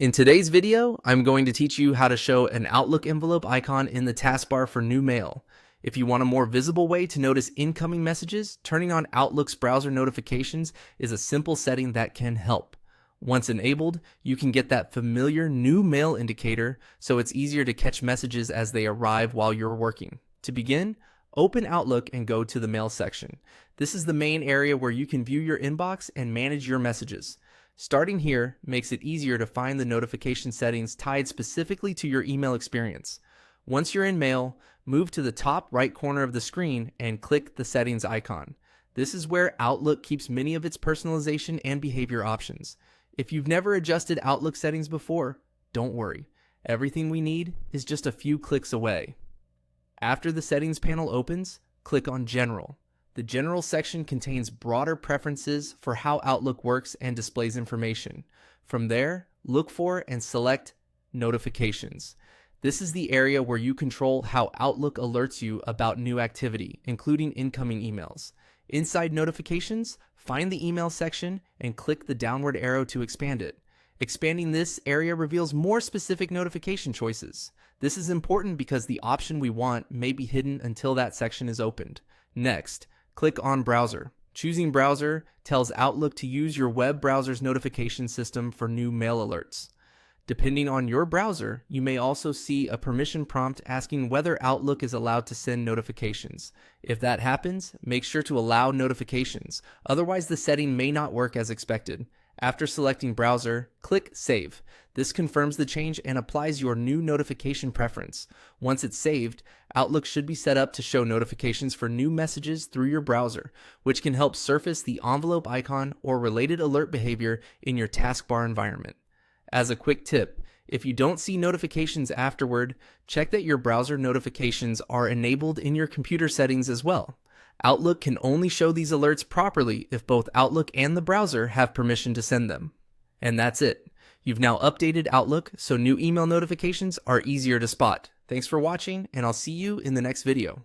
In today's video, I'm going to teach you how to show an Outlook envelope icon in the taskbar for new mail. If you want a more visible way to notice incoming messages, turning on Outlook's browser notifications is a simple setting that can help. Once enabled, you can get that familiar new mail indicator, so it's easier to catch messages as they arrive while you're working. To begin, open Outlook and go to the Mail section. This is the main area where you can view your inbox and manage your messages. Starting here makes it easier to find the notification settings tied specifically to your email experience. Once you're in Mail, move to the top right corner of the screen and click the settings icon. This is where Outlook keeps many of its personalization and behavior options. If you've never adjusted Outlook settings before, don't worry. Everything we need is just a few clicks away. After the settings panel opens, click on General. The General section contains broader preferences for how Outlook works and displays information. From there, look for and select Notifications. This is the area where you control how Outlook alerts you about new activity, including incoming emails. Inside Notifications, find the Email section and click the downward arrow to expand it. Expanding this area reveals more specific notification choices. This is important because the option we want may be hidden until that section is opened. Next, click on Browser. Choosing Browser tells Outlook to use your web browser's notification system for new mail alerts. Depending on your browser, you may also see a permission prompt asking whether Outlook is allowed to send notifications. If that happens, make sure to allow notifications. Otherwise, the setting may not work as expected. After selecting Browser, click Save. This confirms the change and applies your new notification preference. Once it's saved, Outlook should be set up to show notifications for new messages through your browser, which can help surface the envelope icon or related alert behavior in your taskbar environment. As a quick tip, if you don't see notifications afterward, check that your browser notifications are enabled in your computer settings as well. Outlook can only show these alerts properly if both Outlook and the browser have permission to send them. And that's it. You've now updated Outlook so new email notifications are easier to spot. Thanks for watching, and I'll see you in the next video.